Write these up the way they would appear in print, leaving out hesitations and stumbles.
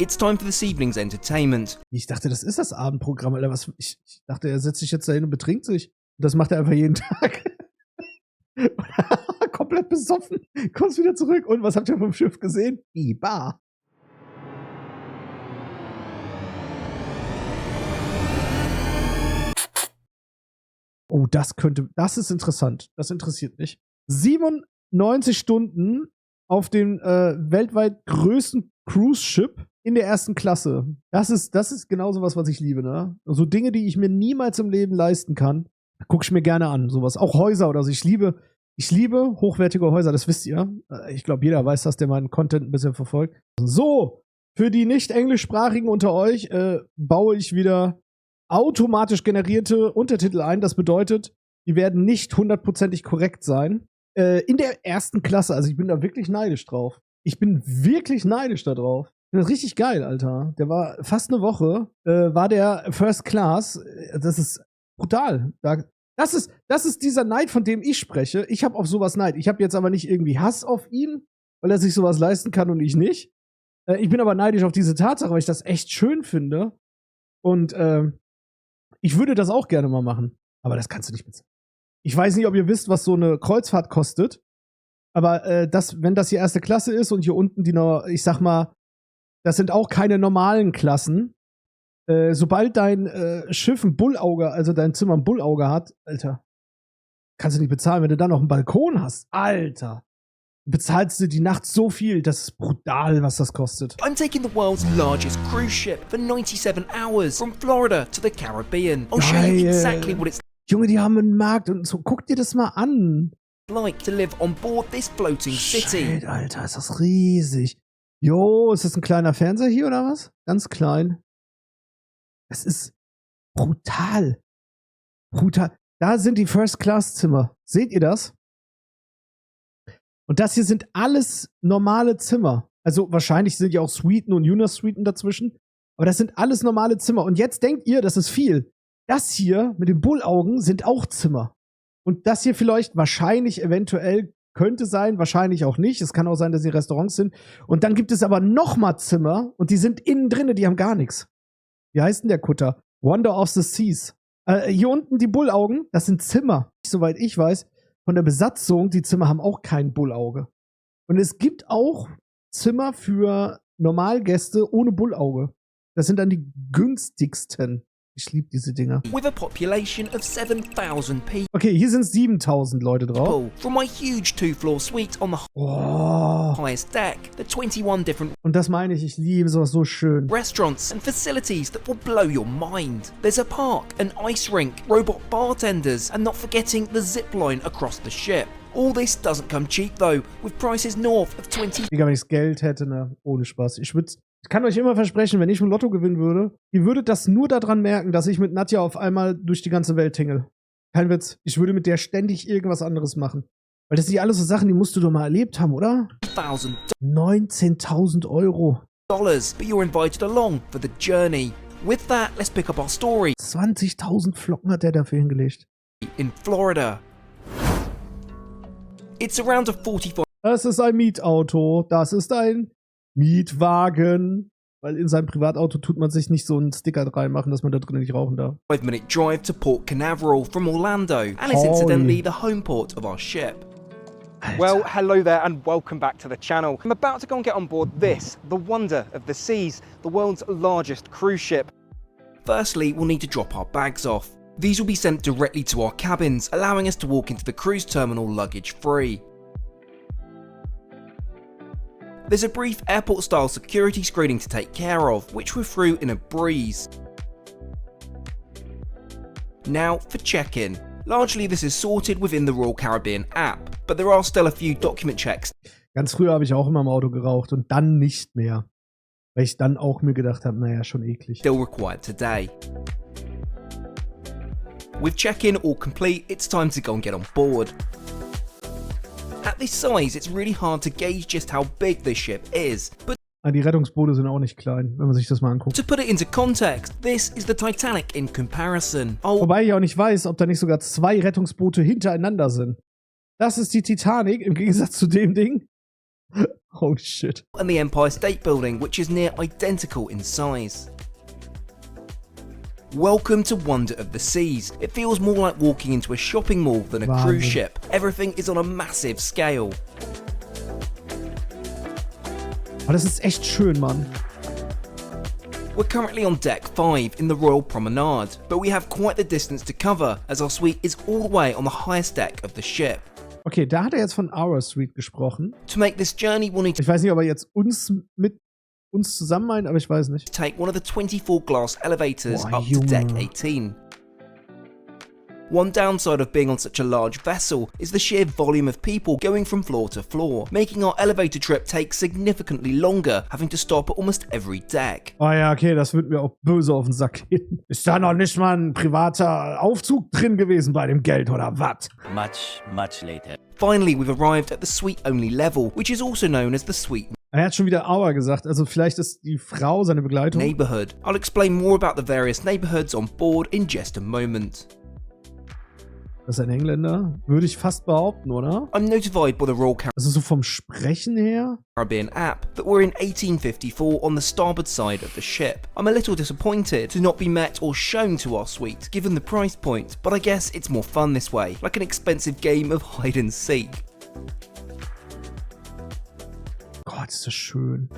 It's time for this evening's entertainment. Ich dachte, das ist das Abendprogramm, Alter. Ich dachte, er setzt sich jetzt dahin und betrinkt sich. Und das macht er einfach jeden Tag. Komplett besoffen. Kommst wieder zurück. Und was habt ihr vom Schiff gesehen? Die Bar. Oh, das ist interessant. Das interessiert mich. 97 Stunden auf dem weltweit größten Cruise-Ship in der ersten Klasse. Das ist genau sowas, was ich liebe, ne? So Dinge, die ich mir niemals im Leben leisten kann, gucke ich mir gerne an. Sowas. Auch Häuser oder so. Ich liebe hochwertige Häuser, das wisst ihr. Ich glaube, jeder weiß das, der meinen Content ein bisschen verfolgt. So, für die nicht englischsprachigen unter euch baue ich wieder automatisch generierte Untertitel ein. Das bedeutet, die werden nicht hundertprozentig korrekt sein. In der ersten Klasse, also ich bin da wirklich neidisch drauf. Ich bin wirklich neidisch da drauf. Das ist richtig geil, Alter. Der war fast eine Woche, war der First Class. Das ist brutal. Das ist dieser Neid, von dem ich spreche. Ich habe auf sowas Neid. Ich habe jetzt aber nicht irgendwie Hass auf ihn, weil er sich sowas leisten kann und ich nicht. Ich bin aber neidisch auf diese Tatsache, weil ich das echt schön finde. Und ich würde das auch gerne mal machen. Aber das kannst du nicht bezahlen. Ich weiß nicht, ob ihr wisst, was so eine Kreuzfahrt kostet. Aber wenn das hier erste Klasse ist und hier unten die noch, ich sag mal, das sind auch keine normalen Klassen. Sobald dein Schiff ein Bullauge, also dein Zimmer ein Bullauge hat, Alter, kannst du nicht bezahlen, wenn du dann noch einen Balkon hast. Alter, bezahlst du die Nacht so viel, das ist brutal, was das kostet. I'm taking the world's largest cruise ship for 97 hours from Florida to the Caribbean. I'll show you exactly what it's Junge, die haben einen Markt und so. Guck dir das mal an. like to live on board this floating city. Shit, Alter, ist das riesig. Jo, ist das ein kleiner Fernseher hier oder was? Ganz klein. Das ist brutal. Brutal. Da sind die First-Class-Zimmer. Seht ihr das? Und das hier sind alles normale Zimmer. Also wahrscheinlich sind ja auch Suiten und Junior-Suiten dazwischen. Aber das sind alles normale Zimmer. Und jetzt denkt ihr, das ist viel. Das hier mit den Bullaugen sind auch Zimmer. Und das hier vielleicht, wahrscheinlich, eventuell, könnte sein, wahrscheinlich auch nicht. Es kann auch sein, dass sie Restaurants sind. Und dann gibt es aber nochmal Zimmer und die sind innen drinne, die haben gar nichts. Wie heißt denn der Kutter? Wonder of the Seas. Hier unten die Bullaugen, das sind Zimmer. Soweit ich weiß, von der Besatzung, die Zimmer haben auch kein Bullauge. Und es gibt auch Zimmer für Normalgäste ohne Bullauge. Das sind dann die günstigsten. Ich liebe diese Dinger. With a population of 7,000 people. Okay, hier sind 7.000 Leute drauf. From my huge 2-floor suite on the highest deck, the 21 different Und das meine ich liebe sowas so schön. restaurants and facilities that will blow your mind. There's a park, an ice rink, robot bartenders, and not forgetting the zip line across the ship. All this doesn't come cheap though, with prices north of 20. Digga, wenn ich das Geld hätte, ne, ohne Spaß. Ich kann euch immer versprechen, wenn ich im Lotto gewinnen würde, ihr würdet das nur daran merken, dass ich mit Nadja auf einmal durch die ganze Welt tingle. Kein Witz. Ich würde mit der ständig irgendwas anderes machen. Weil das sind alles so Sachen, die musst du doch mal erlebt haben, oder? 19.000 Euro. But you're invited along for the journey. With that, let's pick up our story. 20.000 Flocken hat der dafür hingelegt. In Florida. It's around a 45. Das ist ein Mietauto. Das ist ein Mietwagen. Weil in seinem Privatauto tut man sich nicht so einen Sticker reinmachen, dass man da drin nicht rauchen darf. 5-minute drive to Port Canaveral from Orlando, and it's incidentally the home port of our ship. Well, hello there and welcome back to the channel. I'm about to go and get on board this, the wonder of the seas, the world's largest cruise ship. Firstly, we'll need to drop our bags off. These will be sent directly to our cabins, allowing us to walk into the cruise terminal luggage free. There's a brief airport-style security screening to take care of, which we're through in a breeze. Now for check-in. Largely this is sorted within the Royal Caribbean app, but there are still a few document checks. Ganz früher habe ich auch immer im Auto geraucht und dann nicht mehr. Weil ich dann auch mir gedacht habe, naja, schon eklig. Still required today. With check-in all complete, it's time to go and get on board. At this size, it's really hard to gauge just how big this ship is, but Die Rettungsboote sind auch nicht klein, wenn man sich das mal anguckt. to put it into context, this is the Titanic in comparison. Oh, Wobei ich auch nicht weiß, ob da nicht sogar 2 Rettungsboote hintereinander sind. Das ist die Titanic im Gegensatz zu dem Ding. Holy shit. And the Empire State Building, which is near identical in size. Welcome to Wonder of the Seas. It feels more like walking into a shopping mall than a cruise ship. Everything is on a massive scale. Aber das ist echt schön, Mann. We're currently on deck 5 in the Royal Promenade, but we have quite the distance to cover as our suite is all the way on the highest deck of the ship. Okay, da hat er jetzt von Our Suite gesprochen. To make this journey, we'll need to Ich weiß nicht, ob er jetzt uns zusammen meint, aber ich weiß nicht. take one of the 24 glass elevators Boah, up to deck Junge. 18. One downside of being on such a large vessel is the sheer volume of people going from floor to floor, making our elevator trip take significantly longer, having to stop at almost every deck. Oh ja, okay, das wird mir auch böse auf den Sack gehen. Ist da noch nicht mal ein privater Aufzug drin gewesen bei dem Geld, oder was? Much later. Finally, we've arrived at the suite-only level, which is also known as the suite Er hat schon wieder Our gesagt, also vielleicht ist die Frau seine Begleitung. neighborhood. I'll explain more about the various neighborhoods on board in just a moment. Das ist ein Engländer, würde ich fast behaupten, oder? I'm notified by the Royal Also so vom Sprechen her? Caribbean app that we're in 1854 on the starboard side of the ship. I'm a little disappointed to not be met or shown to our suite given the price point, but I guess it's more fun this way, like an expensive game of hide and seek. Gott, ist das schön.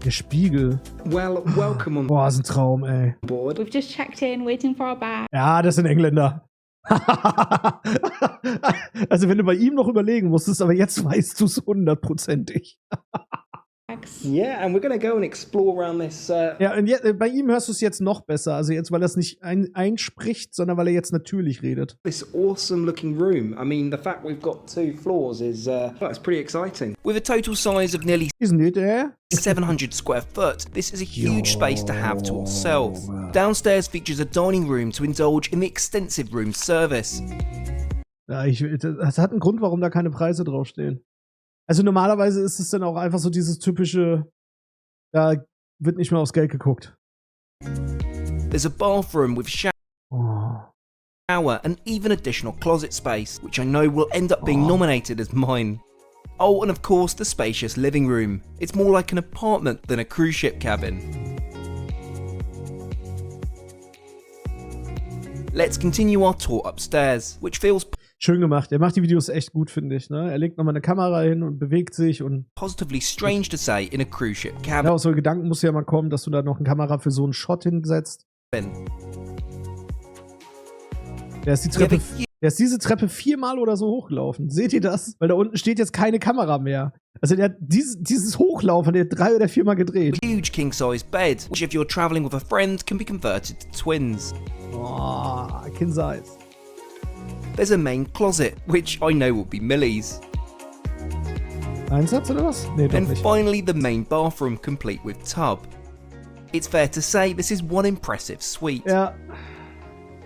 Der Spiegel. Well, welcome on Boah, ist ein Traum, ey. board. We've just checked in, waiting for our bag. Ja, das sind Engländer. Also wenn du bei ihm noch überlegen musstest, aber jetzt weißt du es 100%ig. Yeah, and we're going to go and explore around this. Ja, und bei ihm hörst du es jetzt noch besser. Also jetzt, weil er es nicht einspricht, sondern weil er jetzt natürlich redet. This awesome looking room. I mean, the fact we've got 2 floors is well, it's pretty exciting. With a total size of nearly Isn't it, 700 square foot, this is a huge space to have to ourselves. Downstairs features a dining room to indulge in the extensive room service. Ja, das hat einen Grund, warum da keine Preise draufstehen. Also normalerweise ist es dann auch einfach so dieses typische, da wird nicht mehr aufs Geld geguckt. There's a bathroom with Oh. shower and even additional closet space, which I know will end up being nominated as mine. Oh, and of course the spacious living room. It's more like an apartment than a cruise ship cabin. Let's continue our tour upstairs, which feels Schön gemacht. Er macht die Videos echt gut, finde ich. Ne? Er legt nochmal eine Kamera hin und bewegt sich und positively strange to say in a cruise ship ja, cabin. aus so Gedanken muss ja mal kommen, dass du da noch eine Kamera für so einen Shot hinsetzt. Der ist diese Treppe 4-mal oder so hochgelaufen. Seht ihr das? Weil da unten steht jetzt keine Kamera mehr. Also der hat dieses Hochlaufen, der hat 3 oder 4-mal gedreht. Huge king-size bed, which if you're traveling with a friend can be converted to twins. Oh, King Size. There's a main closet, which I know will be Millie's. Einsatz oder was? Nee, doch And nicht. finally the main bathroom complete with tub. It's fair to say this is one impressive suite. Ja,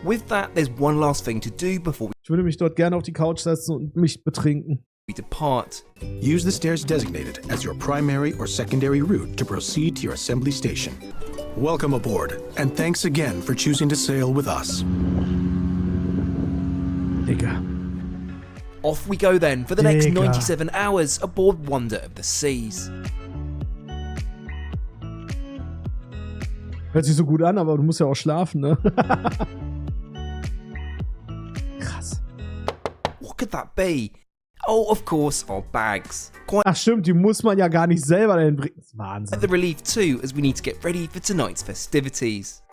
With that, there's one last thing to do before ich würde mich dort gerne auf die Couch setzen und mich betrinken. we depart. Use the stairs designated as your primary or secondary route to proceed to your assembly station. Welcome aboard, and thanks again for choosing to sail with us. Digga. Off we go then for the next Digga. 97 hours aboard Wonder of the Seas. Hört sich so gut an, aber du musst ja auch schlafen, ne? Krass. What could that be? Oh, of course, our bags. Quite Ach stimmt, die muss man ja gar nicht selber dahin bringen. Das ist Wahnsinn. the relief too, as we need to get ready for tonight's festivities.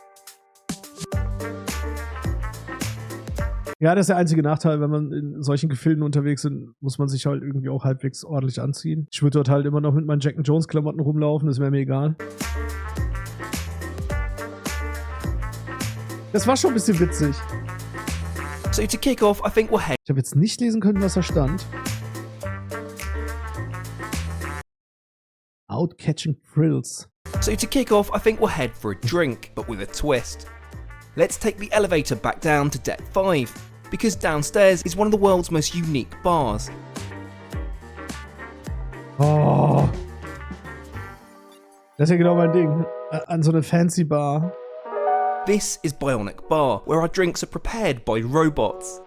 Ja, das ist der einzige Nachteil, wenn man in solchen Gefilden unterwegs ist, muss man sich halt irgendwie auch halbwegs ordentlich anziehen. Ich würde dort halt immer noch mit meinen Jack & Jones Klamotten rumlaufen, das wäre mir egal. Das war schon ein bisschen witzig. So to kick off, I think we'll head Ich habe jetzt nicht lesen können, was da stand. Out catching thrills. for a drink, but with a twist. Let's take the elevator back down to deck 5, because downstairs is one of the world's most unique bars. Oh. Das ist ja genau mein Ding. An so eine fancy Bar. This is Bionic Bar, where our drinks are prepared by robots.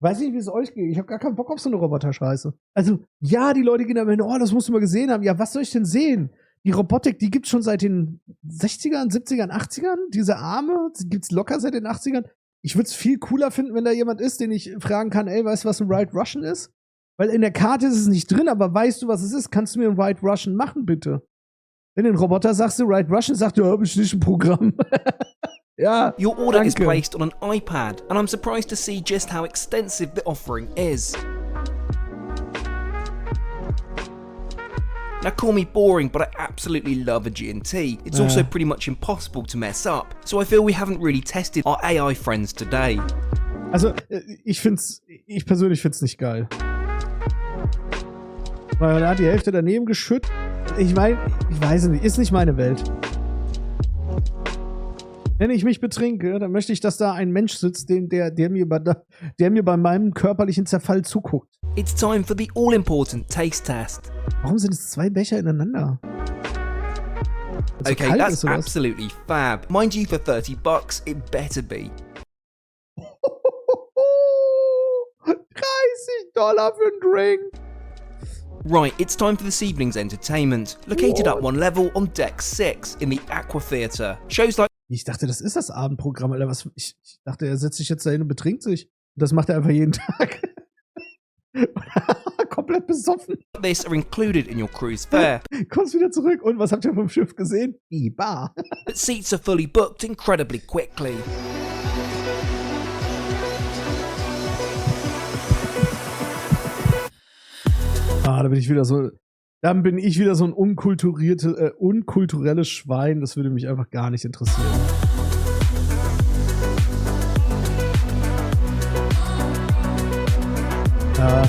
Weiß nicht, wie es euch geht. Ich habe gar keinen Bock auf so eine Roboter-Scheiße. Also, ja, die Leute gehen am Ende, oh, das musst du mal gesehen haben. Ja, was soll ich denn sehen? Die Robotik, die gibt's schon seit den 60ern, 70ern, 80ern. Diese Arme, die gibt's locker seit den 80ern. Ich würde es viel cooler finden, wenn da jemand ist, den ich fragen kann, ey, weißt du, was ein White Russian ist? Weil in der Karte ist es nicht drin, aber weißt du, was es ist? Kannst du mir ein White Russian machen, bitte? Wenn du den Roboter sagst, du White Russian, sagt er, hab ich nicht ein Programm. Ja, Your order is danke. placed on an iPad, and I'm surprised to see just how extensive the offering is. Now call me boring, but I absolutely love a G&T. It's also pretty much impossible to mess up, so I feel we haven't really tested our AI friends today. Also, ich persönlich find's nicht geil. Weil er hat die Hälfte daneben geschüttet. Ich meine, ich weiß nicht, ist nicht meine Welt. Wenn ich mich betrinke, dann möchte ich, dass da ein Mensch sitzt, der mir bei meinem körperlichen Zerfall zuguckt. It's time for the all-important taste test. Warum sind es 2 Becher ineinander? Weil's so Okay, kalt that's ist, oder was? absolutely fab. Mind you, for $30, it better be. $30 für einen Drink. Right, it's time for this evening's entertainment. Located up one level on Deck 6 in the Aqua Theatre. Shows like Ich dachte, das ist das Abendprogramm, Alter. Ich dachte, er setzt sich jetzt dahin und betrinkt sich. Und das macht er einfach jeden Tag. Komplett besoffen. this are included in your cruise fare, Kommst wieder zurück. Und was habt ihr vom Schiff gesehen? Die Bar. but seats are fully booked incredibly quickly. Ah, dann bin ich wieder so ein unkulturelles Schwein. Das würde mich einfach gar nicht interessieren. Ja.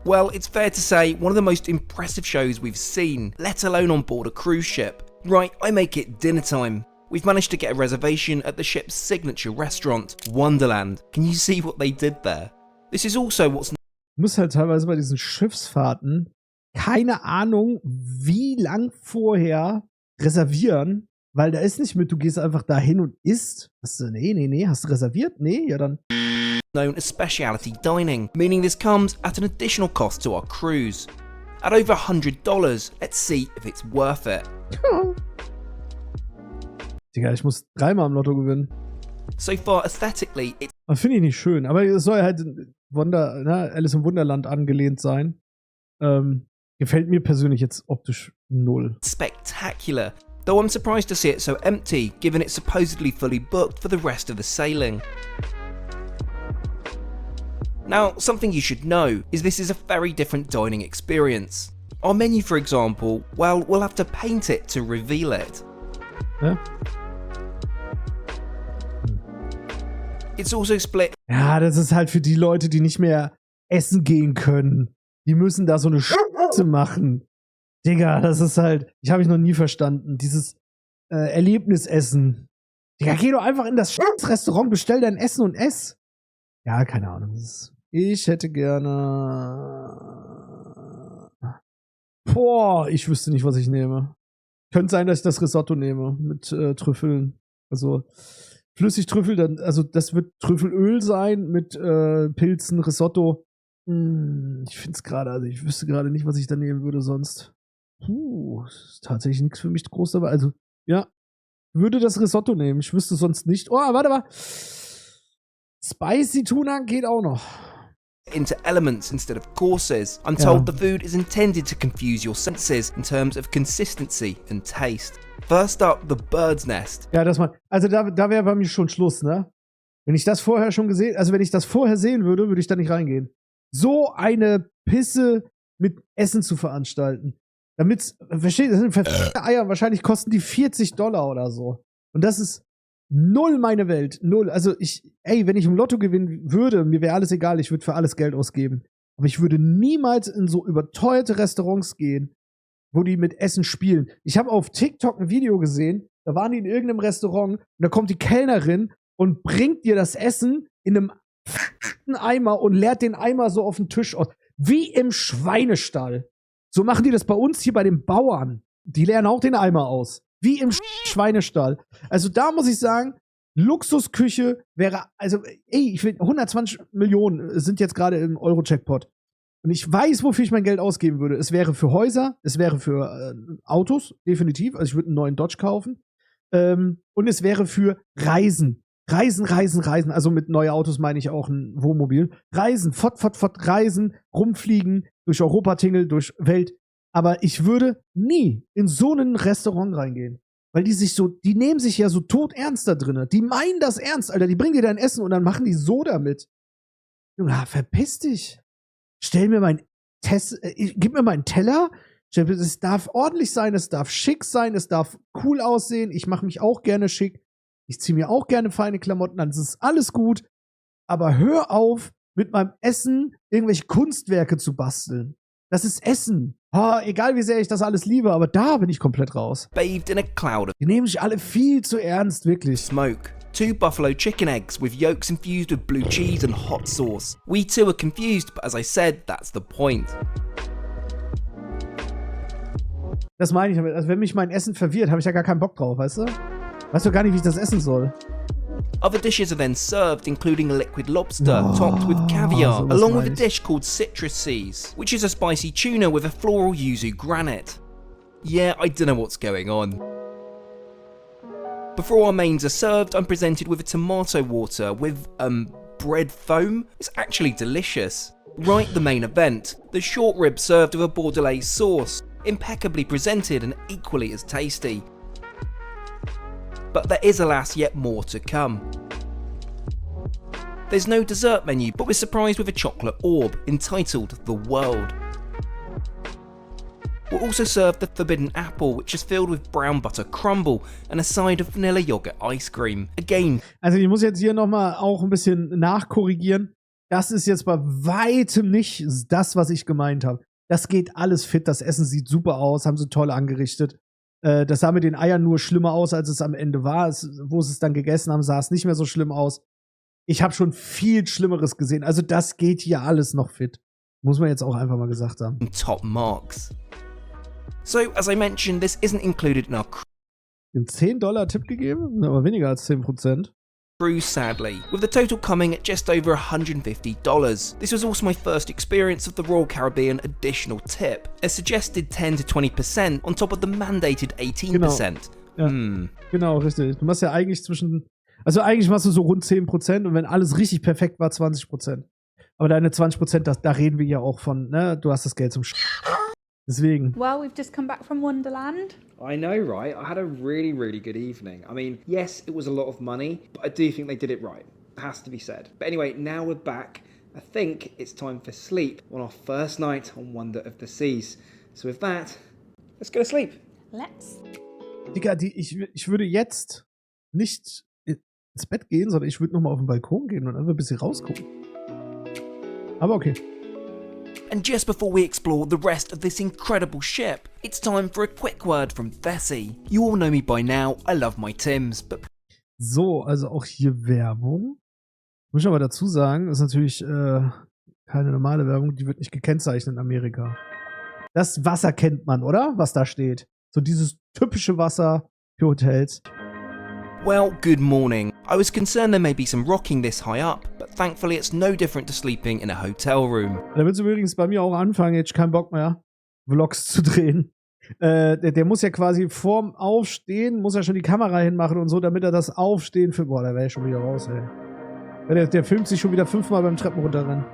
Well, it's fair to say one of the most impressive shows we've seen, let alone on board a cruise ship. Right, I make it dinner time. We've managed to get a reservation at the ship's signature restaurant, Wonderland. Can you see what they did there? This is also what's Du musst halt teilweise bei diesen Schiffsfahrten keine Ahnung, wie lang vorher reservieren, weil da ist nicht mit, du gehst einfach dahin und isst. Nee, hast du reserviert? Nee, ja dann. known as specialty dining, meaning this comes at an additional cost to our cruise. At over $100, let's see if it's worth it. Digga, ich muss 3-mal im Lotto gewinnen. So far, aesthetically, it's Finde ich nicht schön, aber es soll halt Alice im Wunderland angelehnt sein. Gefällt mir persönlich jetzt optisch null. spectacular, though I'm surprised to see it so empty, given it's supposedly fully booked for the rest of the sailing. Now, something you should know is this is a very different dining experience. Our menu, for example, well, we'll have to paint it to reveal it. Ja? It's also split Ja, das ist halt für die Leute, die nicht mehr essen gehen können. Die müssen da so eine Scheiße machen. Digga, das ist halt, habe ich noch nie verstanden. Dieses Erlebnisessen. Digga, geh doch einfach in das Restaurant, bestell dein Essen und ess. Ja, keine Ahnung. Ich hätte gerne. Boah, ich wüsste nicht, was ich nehme. Könnte sein, dass ich das Risotto nehme mit Trüffeln. Also Flüssigtrüffel, also das wird Trüffelöl sein mit Pilzen, Risotto. Ich finde es gerade, also ich wüsste gerade nicht, was ich da nehmen würde sonst. Ist tatsächlich nichts für mich groß dabei. Also, ja, würde das Risotto nehmen. Ich wüsste sonst nicht. Oh, warte mal. Spicy Tuna geht auch noch. into elements instead of courses. I'm told the food is intended to confuse your senses in terms of consistency and taste. First up, the bird's nest. Ja, also da wäre bei mir schon Schluss, ne? Wenn ich das vorher schon gesehen, also wenn ich das vorher sehen würde, würde ich da nicht reingehen. So eine Pisse mit Essen zu veranstalten. Damit, versteht, das sind verfickte Eier, wahrscheinlich kosten die $40 oder so. Und das ist null meine Welt. Null. Also wenn ich im Lotto gewinnen würde, mir wäre alles egal, ich würde für alles Geld ausgeben. Aber ich würde niemals in so überteuerte Restaurants gehen, wo die mit Essen spielen. Ich habe auf TikTok ein Video gesehen, da waren die in irgendeinem Restaurant und da kommt die Kellnerin und bringt dir das Essen in einem Eimer und leert den Eimer so auf den Tisch aus. Wie im Schweinestall. So machen die das bei uns hier bei den Bauern. Die leeren auch den Eimer aus. Wie im Schweinestall. Also da muss ich sagen, Luxusküche wäre, also, ey, ich will 120 Millionen sind jetzt gerade im Euro-Jackpot. Und ich weiß, wofür ich mein Geld ausgeben würde. Es wäre für Häuser, es wäre für Autos, definitiv. Also ich würde einen neuen Dodge kaufen. Und es wäre für Reisen. Reisen. Also mit neuen Autos meine ich auch ein Wohnmobil. Reisen, fort, reisen, rumfliegen, durch Europa tingeln, durch Welt. Aber ich würde nie in so ein Restaurant reingehen. Weil die nehmen sich ja so todernst da drinnen. Die meinen das ernst, Alter. Die bringen dir dein Essen und dann machen die so damit. Junge, verpiss dich. Gib mir meinen Teller. Es darf ordentlich sein, es darf schick sein, es darf cool aussehen. Ich mache mich auch gerne schick. Ich ziehe mir auch gerne feine Klamotten an. Das ist alles gut. Aber hör auf, mit meinem Essen irgendwelche Kunstwerke zu basteln. Das ist Essen. Oh, egal wie sehr ich das alles liebe, aber da bin ich komplett raus. Bathed in a cloud of Die nehmen sich alle viel zu ernst, wirklich. smoke. 2 buffalo chicken eggs with yolks infused with blue cheese and hot sauce. We too are confused, but as I said, that's the point. Das meine ich damit. Also wenn mich mein Essen verwirrt, habe ich ja gar keinen Bock drauf, weißt du? Weißt du gar nicht, wie ich das essen soll. Other dishes are then served, including a liquid lobster topped with caviar, sowas along with a meine ich. dish called citrus seas, which is a spicy tuna with a floral yuzu granite. Yeah, I don't know what's going on. Before our mains are served, I'm presented with a tomato water with, bread foam. It's actually delicious. Right, the main event. The short rib served with a bordelaise sauce. Impeccably presented and equally as tasty. But there is, alas, yet more to come. There's no dessert menu, but we're surprised with a chocolate orb entitled The World. We're also served the forbidden apple, which is filled with brown butter crumble and a side of vanilla yogurt ice cream. Again, Also ich muss jetzt hier nochmal auch ein bisschen nachkorrigieren. Das ist jetzt bei weitem nicht das, was ich gemeint habe. Das geht alles fit, das Essen sieht super aus, haben sie toll angerichtet. Das sah mit den Eiern nur schlimmer aus, als es am Ende war. Wo sie es dann gegessen haben, sah es nicht mehr so schlimm aus. Ich habe schon viel Schlimmeres gesehen. Also das geht hier alles noch fit. Muss man jetzt auch einfach mal gesagt haben. top marks. So, as I mentioned, this isn't included in our Den $10 Tipp gegeben, aber weniger als 10%. cruise, sadly, with the total coming at just over $150. This was also my first experience of the Royal Caribbean additional tip, a suggested 10 to 20% on top of the mandated 18%. Ja, genau, richtig. Du machst ja eigentlich eigentlich machst du so rund 10% und wenn alles richtig perfekt war, 20%. Aber deine 20%, da reden wir ja auch von, ne, du hast das Geld zum Deswegen. Well, we've just come back from Wonderland. I know, right? I had a really, really good evening. I mean, yes, it was a lot of money, but I do think they did it right. Has to be said. But anyway, now we're back. I think it's time for sleep on our first night on Wonder of the Seas. So with that, let's go to sleep. Let's. Digga, ich würde jetzt nicht ins Bett gehen, sondern ich würde nochmal auf den Balkon gehen und einfach ein bisschen rausgucken. Aber okay. And just before we explore the rest of this incredible ship, it's time for a quick word from Thessie. You all know me by now, I love my Tims, but So, also auch hier Werbung. Muss ich aber dazu sagen, ist natürlich keine normale Werbung, die wird nicht gekennzeichnet in Amerika. Das Wasser kennt man, oder? Was da steht. So dieses typische Wasser für Hotels. well, good morning. I was concerned there may be some rocking this high up, but thankfully it's no different to sleeping in a hotel room. Da wird es übrigens bei mir auch anfangen, jetzt keinen Bock mehr, Vlogs zu drehen. Der muss ja quasi vorm Aufstehen, muss ja schon die Kamera hinmachen und so, damit er das Aufstehen filmt. Boah, da wäre ich schon wieder raus, ey. Der filmt sich schon wieder 5-mal beim Treppen runterrennen.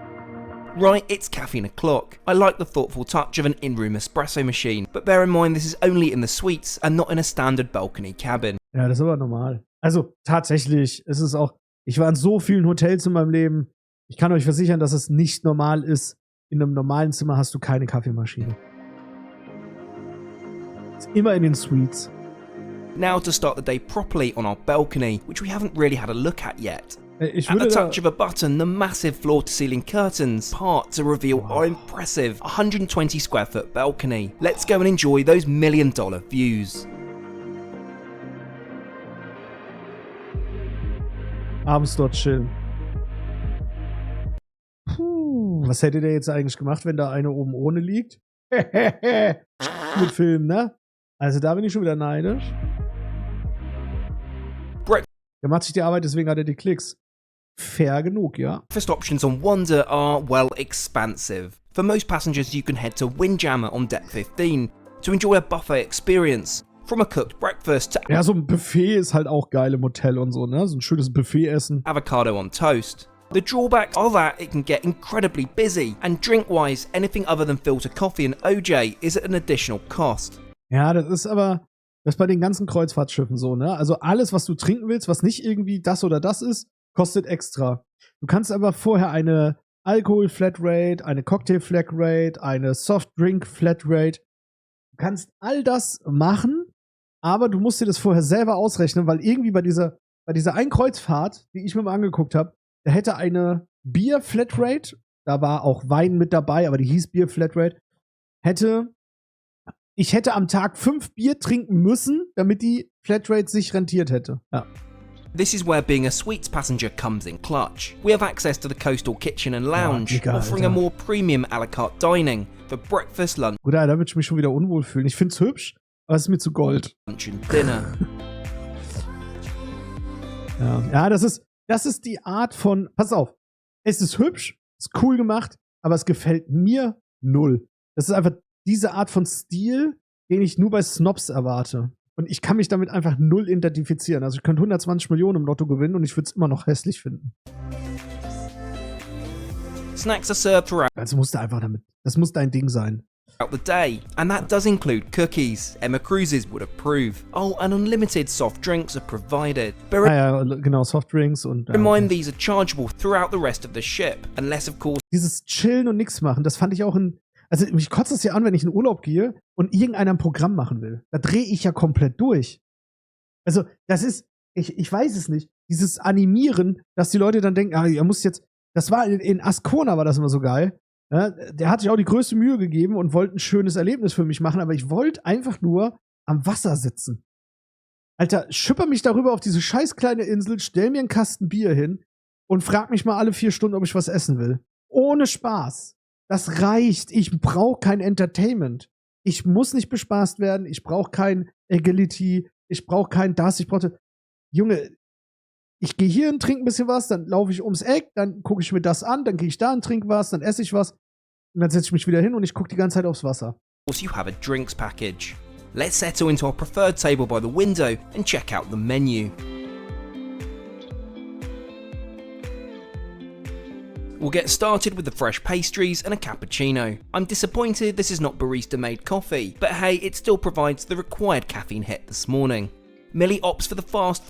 Right, it's caffeine o'clock. I like the thoughtful touch of an in-room espresso machine, but bear in mind this is only in the suites and not in a standard balcony cabin. Ja, das ist aber normal. Also tatsächlich, es ist auch, ich war in so vielen Hotels in meinem Leben, ich kann euch versichern, dass es nicht normal ist. In einem normalen Zimmer hast du keine Kaffeemaschine. Ist immer in den Suites. Now to start the day properly on our balcony, which we haven't really had a look at yet. Ich At the würde da, touch of a button, the massive floor-to-ceiling curtains part to reveal our impressive 120 square foot balcony. Let's go and enjoy those $1 million views. abends dort chillen. Puh, was hättet ihr jetzt eigentlich gemacht, wenn da eine oben ohne liegt? Mit Film, ne? Also da bin ich schon wieder neidisch. Der macht sich die Arbeit, deswegen hat er die Klicks. Fair genug, ja. Breakfast options on Wonder are, well, expansive. For most passengers, you can head to Windjammer on deck 15 to enjoy a buffet experience. From a cooked breakfast to Ja, so ein Buffet ist halt auch geil im Hotel und so, ne? So ein schönes Buffet-Essen. avocado on toast. The drawbacks are that it can get incredibly busy, and drink-wise, anything other than filter coffee and OJ is at an additional cost. Ja, das ist bei den ganzen Kreuzfahrtschiffen so, ne? Also alles, was du trinken willst, was nicht irgendwie das oder das ist, kostet extra. Du kannst aber vorher eine Alkohol-Flatrate, eine Cocktail-Flatrate, eine Softdrink-Flatrate. Du kannst all das machen, aber du musst dir das vorher selber ausrechnen, weil irgendwie bei dieser einen Kreuzfahrt, die ich mir mal angeguckt habe, da hätte eine Bier-Flatrate, da war auch Wein mit dabei, aber die hieß Bier-Flatrate, ich hätte am Tag 5 Bier trinken müssen, damit die Flatrate sich rentiert hätte. Ja. This is where being a sweets passenger comes in clutch. We have access to the coastal kitchen and lounge, Digga, offering a Alter. more premium a la carte dining for breakfast, lunch Gut, da würde ich mich schon wieder unwohl fühlen. Ich find's hübsch, aber es ist mir zu Gold. and dinner. Ja, das ist die Art von, pass auf, es ist hübsch, ist cool gemacht, aber es gefällt mir null. Das ist einfach diese Art von Stil, den ich nur bei Snobs erwarte. Und ich kann mich damit einfach null identifizieren. Also ich könnte 120 Millionen im Lotto gewinnen und ich würde es immer noch hässlich finden. Snacks are served throughout Also das muss dein Ding sein. the day, and that does include cookies. Emma Cruises would approve. Oh, and unlimited soft drinks are provided. Bear Ja, genau, Softdrinks und in mind these are chargeable throughout the rest of the ship, unless of course dieses Chillen und nichts machen, das fand ich auch also mich kotzt das ja an, wenn ich in Urlaub gehe und irgendeiner ein Programm machen will. Da drehe ich ja komplett durch. Also, das ist, ich weiß es nicht, dieses Animieren, dass die Leute dann denken, er muss jetzt, das war in Ascona war das immer so geil. Ja, der hat sich auch die größte Mühe gegeben und wollte ein schönes Erlebnis für mich machen, aber ich wollte einfach nur am Wasser sitzen. Alter, schipper mich darüber auf diese scheiß kleine Insel, stell mir einen Kasten Bier hin und frag mich mal alle 4 Stunden, ob ich was essen will. Ohne Spaß. Das reicht. Ich brauche kein Entertainment. Ich muss nicht bespaßt werden. Ich brauche kein Agility. Ich brauche kein das. Junge, ich gehe hier hin, trinke ein bisschen was, dann laufe ich ums Eck, dann gucke ich mir das an, dann gehe ich da und trinke was, dann esse ich was und dann setze ich mich wieder hin und ich gucke die ganze Zeit aufs Wasser. you have a drinks package. Let's settle into our preferred table by the window and check out the menu. We'll get started with the fresh pastries and a cappuccino. I'm disappointed this is not barista-made coffee, but hey, it still provides the required caffeine hit this morning. Millie opts for the fast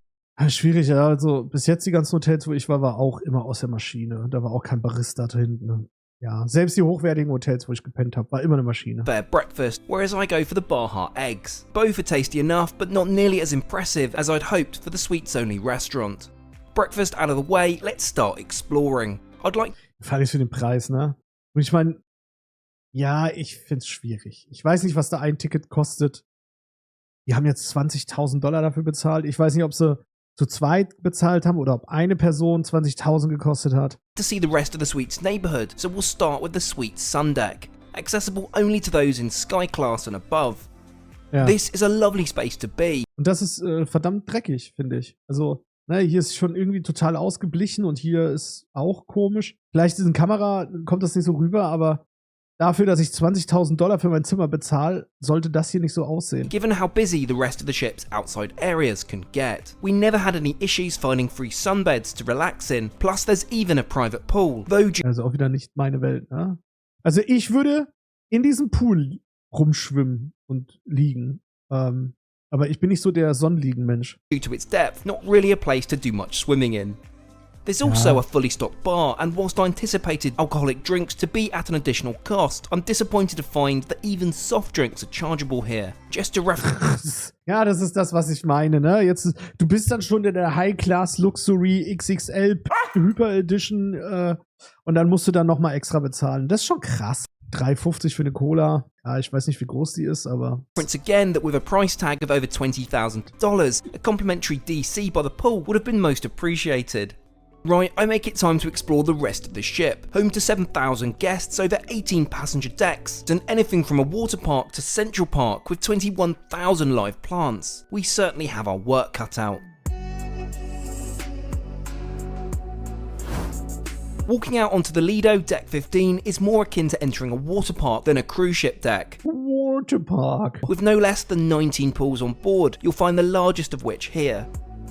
Schwierig, ja. Also bis jetzt die ganzen Hotels, wo ich war auch immer aus der Maschine. Da war auch kein Barista da hinten. Ja, selbst die hochwertigen Hotels, wo ich gepennt habe, war immer eine Maschine. fare breakfast, whereas I go for the Baja eggs. Both are tasty enough, but not nearly as impressive as I'd hoped for the sweets-only restaurant. Breakfast out of the way, let's start exploring. I'd like Fand ich für den Preis, ne? Und ich meine, ja, ich find's schwierig. Ich weiß nicht, was da ein Ticket kostet. Die haben jetzt $20.000 dafür bezahlt. Ich weiß nicht, ob sie zu zweit bezahlt haben oder ob eine Person 20.000 gekostet hat. to see the rest of the suite's neighbourhood, so we'll start with the suite's sun deck, accessible only to those in sky class and above. Ja. This is a lovely space to be. Und das ist verdammt dreckig, finde ich. Also, ne, hier ist schon irgendwie total ausgeblichen und hier ist auch komisch. Vielleicht in der Kamera kommt das nicht so rüber, aber dafür, dass ich $20.000 für mein Zimmer bezahle, sollte das hier nicht so aussehen. Given how busy the rest of the ship's outside areas can get, we never had any issues finding free sunbeds to relax in, plus there's even a private pool, though Also auch wieder nicht meine Welt, ne? Also ich würde in diesem Pool rumschwimmen und liegen. Aber ich bin nicht so der Sonnenliegen-Mensch. due to its depth, not really a place to do much swimming in. There's also a fully stocked bar, and whilst I anticipated alcoholic drinks to be at an additional cost, I'm disappointed to find that even soft drinks are chargeable here. Just to reference. Ja, das ist das, was ich meine, ne? Jetzt, du bist dann schon in der High-Class Luxury XXL Hyper Edition und dann musst du dann nochmal extra bezahlen. Das ist schon krass. 3,50 für eine Cola. Ja, ich weiß nicht, wie groß die ist, aber... Again that with a price tag of over $20,000, a complimentary DC by the pool would have been most appreciated. Right, I make it time to explore the rest of the ship, home to 7,000 guests, over 18 passenger decks, and anything from a water park to Central Park with 21,000 live plants. We certainly have our work cut out. Walking out onto the Lido, deck 15 is more akin to entering a water park than a cruise ship deck. Water park. With no less than 19 pools on board, you'll find the largest of which here.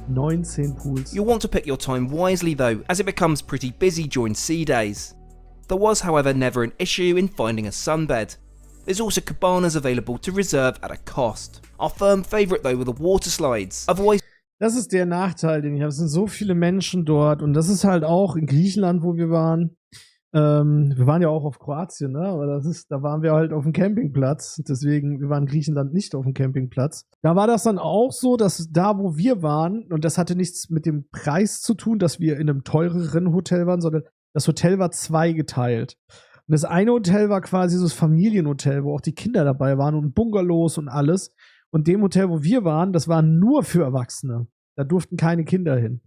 19 Pools. You'll want to pick your time wisely though, as it becomes pretty busy during sea days. There was, however, never an issue in finding a sunbed. There's also cabanas available to reserve at a cost. Our firm favourite though were the water slides. Otherwise, Das ist der Nachteil, den ich habe. Es sind so viele Menschen dort und das ist halt auch in Griechenland, wo wir waren. Wir waren ja auch auf Kroatien, ne? Aber da waren wir halt auf dem Campingplatz. Deswegen, wir waren in Griechenland nicht auf dem Campingplatz. Da war das dann auch so, dass da, wo wir waren, und das hatte nichts mit dem Preis zu tun, dass wir in einem teureren Hotel waren, sondern das Hotel war zweigeteilt. Und das eine Hotel war quasi so das Familienhotel, wo auch die Kinder dabei waren und Bungalows und alles. Und dem Hotel, wo wir waren, das war nur für Erwachsene. Da durften keine Kinder hin.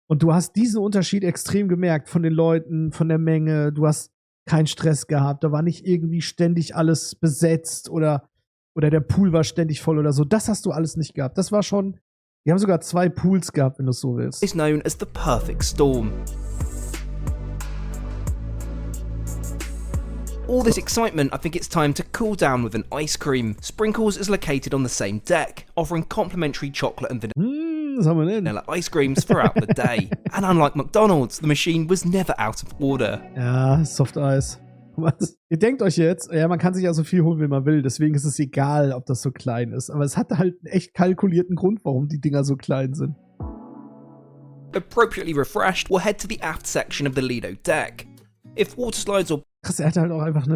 Und du hast diesen Unterschied extrem gemerkt von den Leuten, von der Menge. Du hast keinen Stress gehabt. Da war nicht irgendwie ständig alles besetzt oder der Pool war ständig voll oder so. Das hast du alles nicht gehabt. Das war schon, die haben sogar 2 Pools gehabt, wenn du es so willst. is known as the perfect storm. All this excitement, I think it's time to cool down with an ice cream. Sprinkles is located on the same deck, offering complimentary chocolate and Was haben wir denn? vanilla ice creams throughout the day. And unlike McDonald's, the machine was never out of order. Ja, Soft Eis. Was? Ihr denkt euch jetzt, ja, man kann sich ja so viel holen, wie man will, deswegen ist es egal, ob das so klein ist. Aber es hat halt einen echt kalkulierten Grund, warum die Dinger so klein sind. Appropriately refreshed, we'll head to the aft section of the Lido deck. If water slides or Krass, er hatte halt auch einfach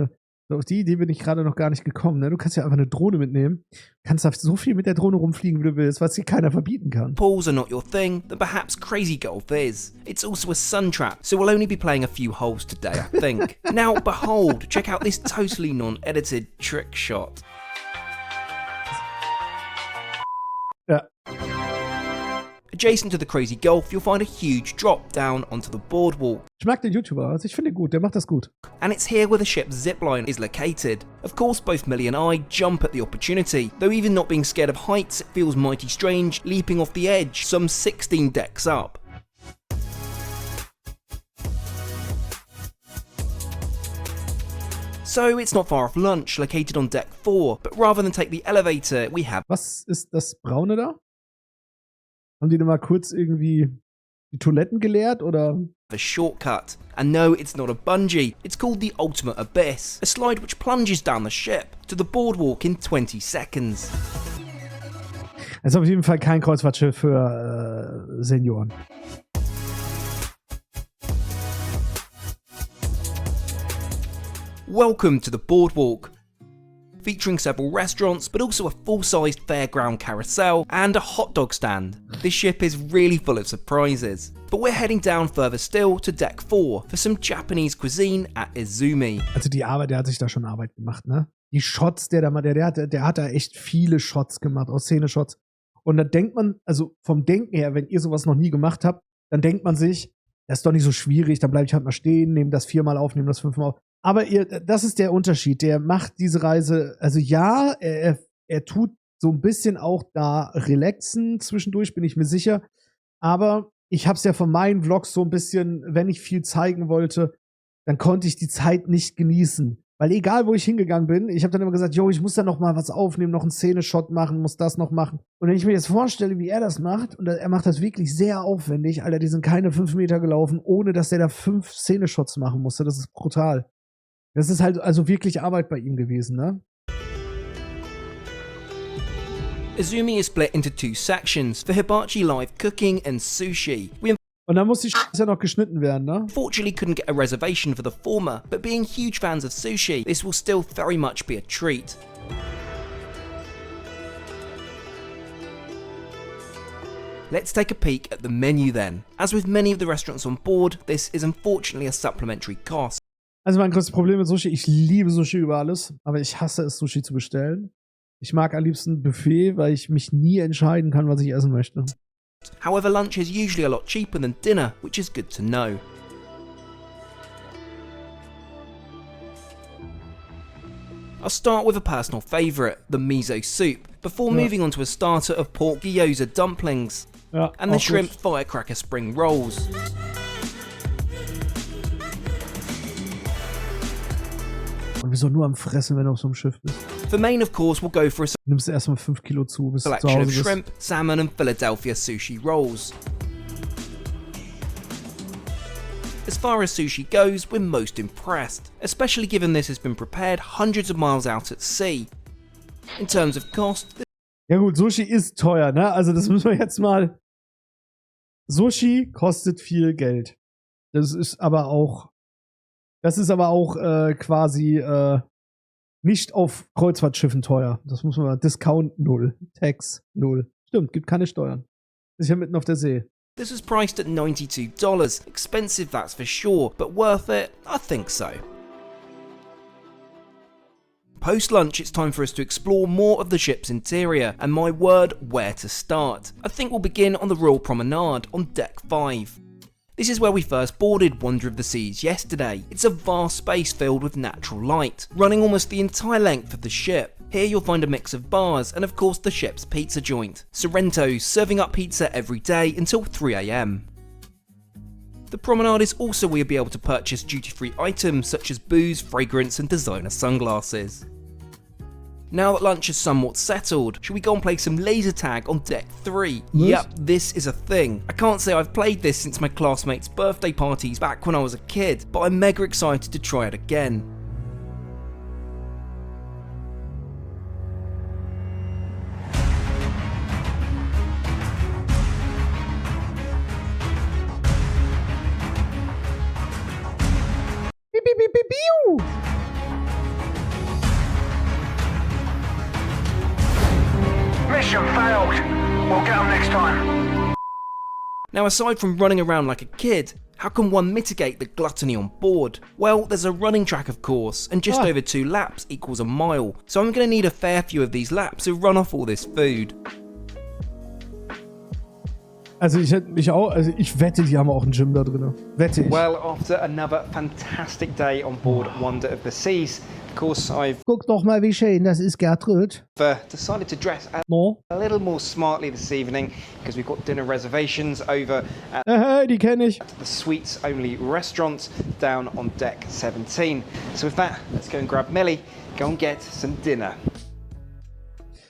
auf die Idee bin ich gerade noch gar nicht gekommen, ne? Du kannst ja einfach eine Drohne mitnehmen, kannst da so viel mit der Drohne rumfliegen, wie du willst, was dir keiner verbieten kann. pools are not your thing, then perhaps crazy golf is. It's also a sun trap, so we'll only be playing a few holes today, I think. Now, behold, check out this totally non-edited trick shot. Ja. Adjacent to the crazy golf, you'll find a huge drop down onto the boardwalk. Ich mag den YouTuber, also ich finde ihn gut, der macht das gut. And it's here where the ship's zipline is located. Of course, both Millie and I jump at the opportunity, though even not being scared of heights, it feels mighty strange leaping off the edge some 16 decks up. So it's not far off lunch, located on deck 4, but rather than take the elevator, we have Was ist das Braune da? Haben die denn mal kurz irgendwie die Toiletten geleert oder? a shortcut. And no, it's not a bungee, it's called the Ultimate Abyss, a slide which plunges down the ship to the boardwalk in 20 seconds. Es ist auf jeden Fall kein Kreuzfahrtschiff für Senioren. Welcome to the boardwalk. Featuring several restaurants, but also a full-sized fairground carousel and a hot dog stand. This ship is really full of surprises. But we're heading down further still to deck 4 for some Japanese cuisine at Izumi. Also der hat sich da schon Arbeit gemacht, ne? Die Shots, der hat da echt viele Shots gemacht, aus Szene-Shots. Und da denkt man, also vom Denken her, wenn ihr sowas noch nie gemacht habt, dann denkt man sich, das ist doch nicht so schwierig, dann bleibe ich halt mal stehen, nehme das 4-mal auf, nehme das 5-mal auf. Aber das ist der Unterschied. Der macht diese Reise, also ja, er tut so ein bisschen auch da relaxen zwischendurch, bin ich mir sicher. Aber ich hab's ja von meinen Vlogs so ein bisschen, wenn ich viel zeigen wollte, dann konnte ich die Zeit nicht genießen. Weil egal, wo ich hingegangen bin, ich habe dann immer gesagt, yo, ich muss da noch mal was aufnehmen, noch einen Szene-Shot machen, muss das noch machen. Und wenn ich mir jetzt vorstelle, wie er das macht, und er macht das wirklich sehr aufwendig, Alter, die sind keine 5 Meter gelaufen, ohne dass er da 5 Szene-Shots machen musste. Das ist brutal. Das ist halt also wirklich Arbeit bei ihm gewesen, ne? Izumi is split into 2 sections for hibachi live cooking and sushi. We Und dann muss die Scheiße ja noch geschnitten werden, ne? unfortunately couldn't get a reservation for the former, but being huge fans of sushi, this will still very much be a treat. Let's take a peek at the menu then. As with many of the restaurants on board, this is unfortunately a supplementary cost. Also mein größtes Problem mit Sushi, ich liebe Sushi über alles, aber ich hasse es, Sushi zu bestellen. Ich mag am liebsten Buffet, weil ich mich nie entscheiden kann, was ich essen möchte. However, lunch is usually a lot cheaper than dinner, which is good to know. I'll start with a personal favourite, the miso soup, before moving on to a starter of pork gyoza dumplings, Ja, and the auch shrimp gut. firecracker spring rolls. bist doch nur am Fressen, wenn du auf so einem Schiff bist. For main, of course, we'll go for a Du nimmst erstmal 5 Kilo zu, bis du zu selection Hause of bist. shrimp, salmon and Philadelphia sushi rolls. As far as sushi goes, we're most impressed, especially given this has been prepared hundreds of miles out at sea. In terms of cost, Ja gut, Sushi ist teuer, ne? Also das müssen wir jetzt mal... Sushi kostet viel Geld. Das ist aber auch quasi nicht auf Kreuzfahrtschiffen teuer. Das muss man mal... Discount 0. Tax 0. Stimmt, gibt keine Steuern. Ist ja mitten auf der See. this was priced at $92. Expensive, that's for sure, but worth it? I think so. Post-lunch, it's time for us to explore more of the ship's interior, and my word, where to start. I think we'll begin on the Royal Promenade on Deck 5. This is where we first boarded Wonder of the Seas yesterday. It's a vast space filled with natural light, running almost the entire length of the ship. Here you'll find a mix of bars and of course the ship's pizza joint. Sorrento's serving up pizza every day until 3 AM. The promenade is also where you'll be able to purchase duty-free items such as booze, fragrance and designer sunglasses. Now that lunch is somewhat settled, should we go and play some laser tag on Deck 3? Yes. Yep, this is a thing. I can't say I've played this since my classmates' birthday parties back when I was a kid, but I'm mega excited to try it again. Piu, piu, piu, piu, piu. Mission failed. We'll get them next time. Now aside from running around like a kid, how can one mitigate the gluttony on board? Well, there's a running track of course, and just over 2 laps equals a mile, so I'm going to need a fair few of these laps to run off all this food. Also ich wette, die haben auch ein Gym da drin. Wette ich. Well, after another fantastic day on board Wonder of the Seas, of course, I've Guck doch mal, wie schön das ist, Gertrud. decided to dress No. a little more smartly this evening because we've got dinner reservations over at Die kenne ich. the Sweets Only restaurant down on Deck 17. So with that, let's go and grab Millie, go and get some dinner.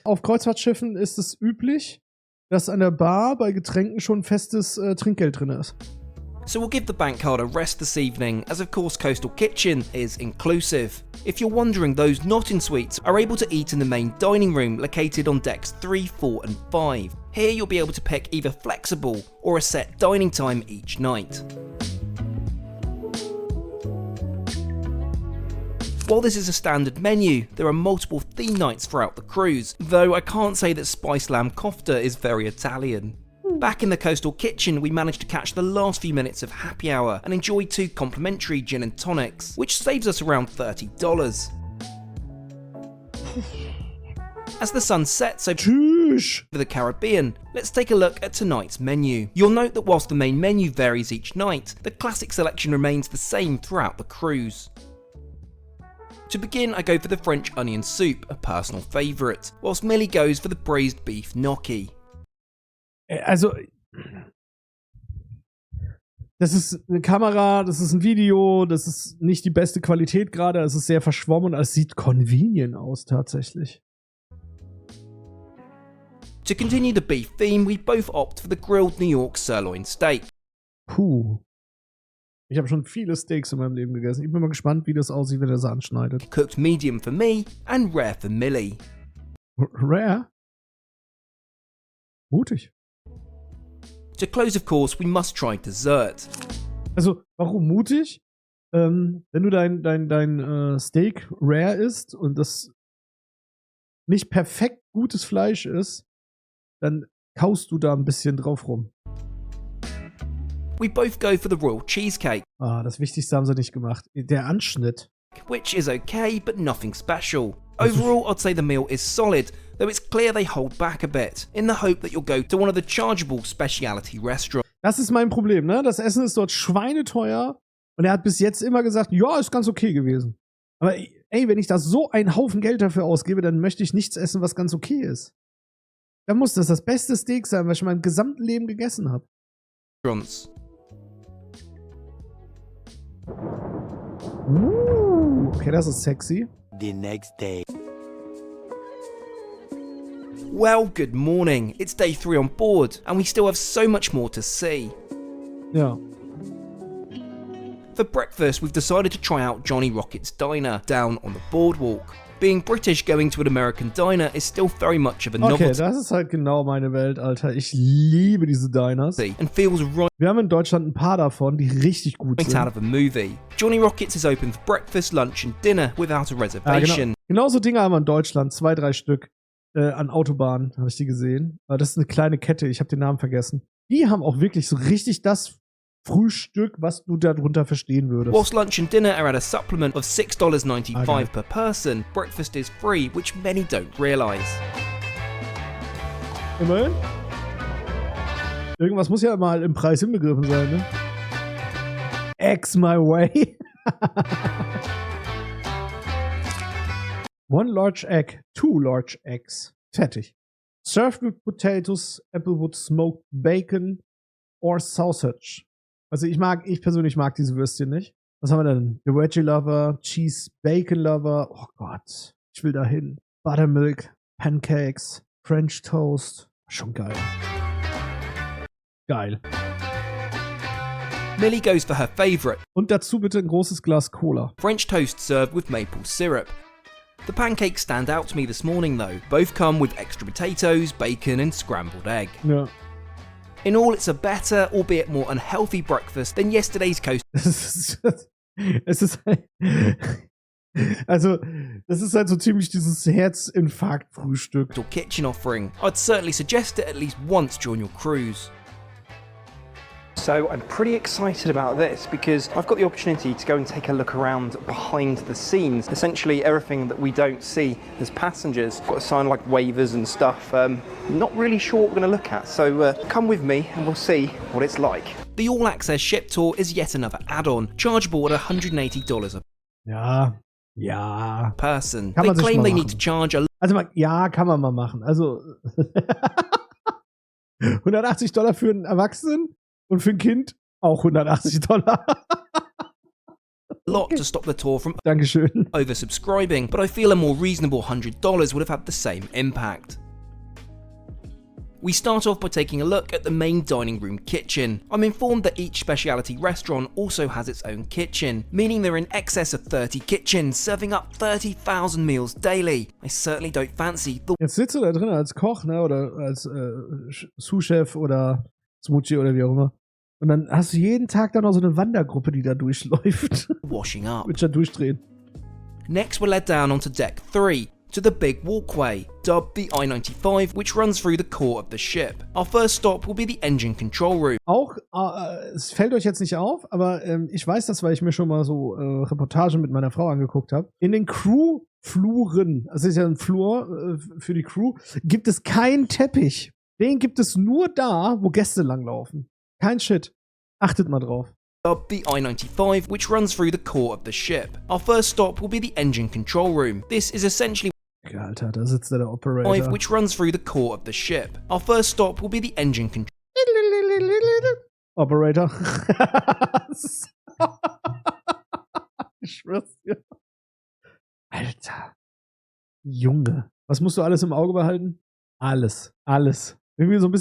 Auf Kreuzfahrtschiffen ist es üblich, dass an der Bar bei Getränken schon festes Trinkgeld drin ist. So we'll give the bank card a rest this evening, as of course Coastal Kitchen is inclusive. If you're wondering, those not in suites are able to eat in the main dining room located on decks 3, 4 and 5. Here you'll be able to pick either flexible or a set dining time each night. While this is a standard menu, there are multiple theme nights throughout the cruise, though I can't say that spiced lamb kofta is very Italian. Back in the Coastal Kitchen, we managed to catch the last few minutes of happy hour and enjoyed 2 complimentary gin and tonics, which saves us around $30. As the sun sets over Tschüss. the Caribbean, let's take a look at tonight's menu. You'll note that whilst the main menu varies each night, the classic selection remains the same throughout the cruise. To begin, I go for the French onion soup, a personal favourite, whilst Millie goes for the braised beef gnocchi. Also, das ist eine Kamera, das ist ein Video, das ist nicht die beste Qualität gerade, es ist sehr verschwommen und es sieht convenient aus tatsächlich. To continue the beef theme, we both opt for the grilled New York sirloin steak. Puh. Ich habe schon viele Steaks in meinem Leben gegessen. Ich bin mal gespannt, wie das aussieht, wenn er sie anschneidet. Cooked medium for me and rare for Millie. Rare? Mutig. To close, of course, we must try dessert. Also, warum mutig? Wenn du dein Steak rare isst und das nicht perfekt gutes Fleisch ist, dann kaust du da ein bisschen drauf rum. We both go for the royal cheesecake, Ah, das Wichtigste haben sie nicht gemacht. Der Anschnitt. which is okay, but nothing special. Overall, I'd say the meal is solid, though it's clear they hold back a bit, in the hope that you'll go to one of the chargeable specialty restaurants. Das ist mein Problem, ne? Das Essen ist dort schweineteuer und er hat bis jetzt immer gesagt, ja, ist ganz okay gewesen. Aber ey, wenn ich da so einen Haufen Geld dafür ausgebe, dann möchte ich nichts essen, was ganz okay ist. Dann muss das beste Steak sein, was ich in meinem gesamten Leben gegessen habe. Okay, das ist sexy. The next day. Well, good morning. It's day 3 on board, and we still have so much more to see. Ja. For breakfast, we've decided to try out Johnny Rocket's Diner down on the boardwalk. Being British, going to an American diner is still very much of a Okay, novelty das ist halt genau meine Welt, Alter. Ich liebe diese Diners. and feels right Wir haben in Deutschland ein paar davon, die richtig gut out sind. of a movie. Johnny Rocket's is open for breakfast, lunch and dinner without a Ja, reservation. Genauso Dinge haben wir in Deutschland, 2, 3 Stück an Autobahnen, habe ich die gesehen. Das ist eine kleine Kette, ich habe den Namen vergessen. Die haben auch wirklich so richtig das Frühstück, was du darunter verstehen würdest. Whilst lunch and dinner are at a supplement of $6.95 Okay. per person, breakfast is free, which many don't realise. Immerhin. Irgendwas muss ja mal im Preis inbegriffen sein, ne? Eggs my way. 1 large egg, 2 large eggs. Fertig. Served with potatoes, applewood smoked bacon or sausage. Also ich persönlich mag diese Würstchen nicht. Was haben wir denn? The Veggie Lover, Cheese Bacon Lover. Oh Gott, ich will dahin. Buttermilk, Pancakes, French Toast. Schon geil. Geil. Millie goes for her favourite, Und dazu bitte ein großes Glas Cola. French toast served with maple syrup. The pancakes stand out to me this morning though. Both come with extra potatoes, bacon and scrambled egg. Ja. In all, it's a better, albeit more unhealthy breakfast than yesterday's Es ist halt, also, das ist halt so ziemlich dieses Herzinfarkt-Frühstück. coastal kitchen offering. I'd certainly suggest it at least once during your cruise. So I'm pretty excited about this because I've got the opportunity to go and take a look around behind the scenes. Essentially everything that we don't see as passengers. Got a sign like waivers and stuff. Not really sure what we're going to look at, so come with me and we'll see what it's like. The all-access ship tour is yet another add-on, chargeable at $180 a Ja. person. Kann They man sich claim mal they machen. need to charge a Also, ja, kann man mal machen. Also, $180 für einen Erwachsenen und für ein Kind auch $180. lot to stop the tour from Dankeschön. oversubscribing, but I feel a more reasonable $100 would have had the same impact. We start off by taking a look at the main dining room kitchen. I'm informed that each specialty restaurant also has its own kitchen, meaning there are in excess of 30 kitchens serving up 30,000 meals daily. I certainly don't fancy the Jetzt sitzt du da drin als Koch, ne, oder als Sous-Chef oder Smoothie oder wie auch immer. Und dann hast du jeden Tag dann noch so eine Wandergruppe, die da durchläuft. washing up. Wird schon durchdrehen. Next we're led down onto deck 3, to the big walkway, dubbed the I-95, which runs through the core of the ship. Our first stop will be the engine control room. Auch, es fällt euch jetzt nicht auf, aber ich weiß das, weil ich mir schon mal so Reportagen mit meiner Frau angeguckt habe. In den Crew-Fluren, also ist ja ein Flur für die Crew, gibt es keinen Teppich. Den gibt es nur da, wo Gäste langlaufen. Kein Shit. Achtet mal drauf. Dubbed the I-95, which runs through the core of the ship. Our first stop will be the engine control room. This is essentially Alter, da sitzt der Operator. which runs through the core of the ship. Our first stop will be the engine control. Operator. Ich schwör's dir. Alter. Junge. Was musst du alles im Auge behalten? Alles. Alles. Irgendwie so ein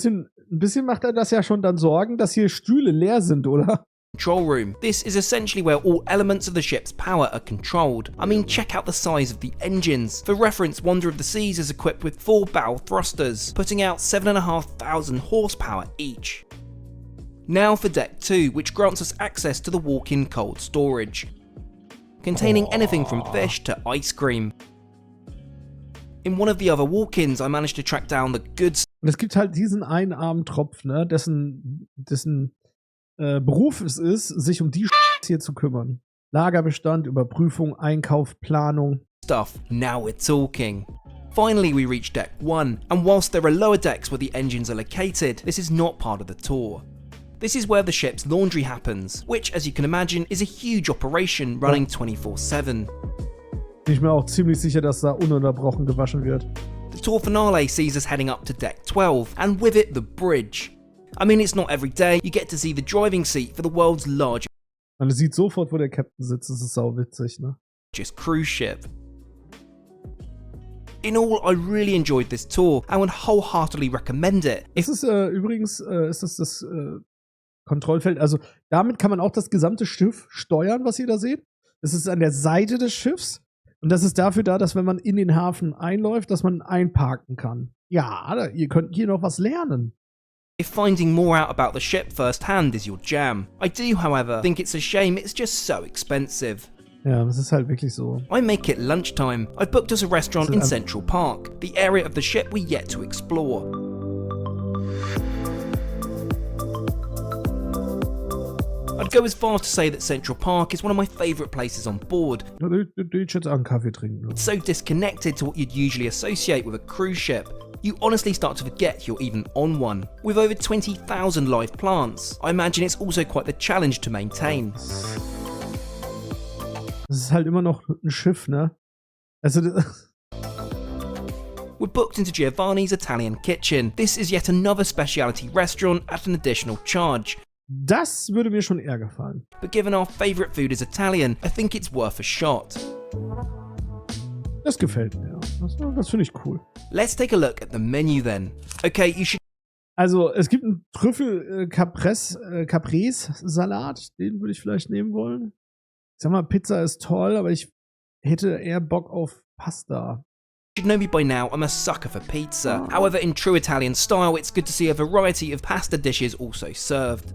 bisschen macht er das ja schon dann Sorgen, dass hier Stühle leer sind, oder? Control room. This is essentially where all elements of the ship's power are controlled. I mean, check out the size of the engines. For reference, Wonder of the Seas is equipped with 4 bow thrusters, putting out 7,500 horsepower each. Now for deck 2, which grants us access to the walk-in cold storage, containing anything from fish to ice cream. In one of the other walk-ins, I managed to track down the goods Und es gibt halt diesen einen armen Tropf, ne, dessen Beruf es ist, sich um die hier zu kümmern. Lagerbestand, Überprüfung, Einkauf, Planung. stuff. Now we're talking. Finally, we reach deck 1, and whilst there are lower decks where the engines are located, this is not part of the tour. This is where the ship's laundry happens, which, as you can imagine, is a huge operation running 24/7. Bin ich mir auch ziemlich sicher, dass da ununterbrochen gewaschen wird. The tour finale sees us heading up to deck 12, and with it, the bridge. I mean, it's not every day you get to see the driving seat for the world's largest Man sieht sofort, wo der Captain sitzt. Das ist sau witzig, ne? cruise ship. In all, I really enjoyed this tour and would wholeheartedly recommend it. Das ist übrigens ist das Kontrollfeld. Also damit kann man auch das gesamte Schiff steuern, was ihr da seht. Das ist an der Seite des Schiffs. Und das ist dafür da, dass wenn man in den Hafen einläuft, dass man einparken kann. Ja, ihr könnt hier noch was lernen. If finding more out about the ship firsthand is your jam. I do, however, think it's a shame it's just so expensive. Ja, das ist halt wirklich so. I make it lunchtime. I've booked us a restaurant in Central Park, the area of the ship we yet to explore. I'd go as far to say that Central Park is one of my favourite places on board. Ich jetzt einen Kaffee trinken. It's so disconnected to what you'd usually associate with a cruise ship. You honestly start to forget you're even on one. With over 20,000 live plants, I imagine it's also quite the challenge to maintain. Das ist halt immer noch ein Schiff, ne? Also We're booked into Giovanni's Italian Kitchen. This is yet another specialty restaurant at an additional charge. das würde mir schon eher gefallen. But given our favourite food is Italian, I think it's worth a shot. Das gefällt mir. Das finde ich cool. Let's take a look at the menu then. Okay, you should. Also, es gibt einen Caprese-Salat. Den würde ich vielleicht nehmen wollen. Ich sag mal, Pizza ist toll, aber ich hätte eher Bock auf Pasta. Should know me by now, I'm a sucker for pizza. However, in true Italian style, it's good to see a variety of pasta dishes also served.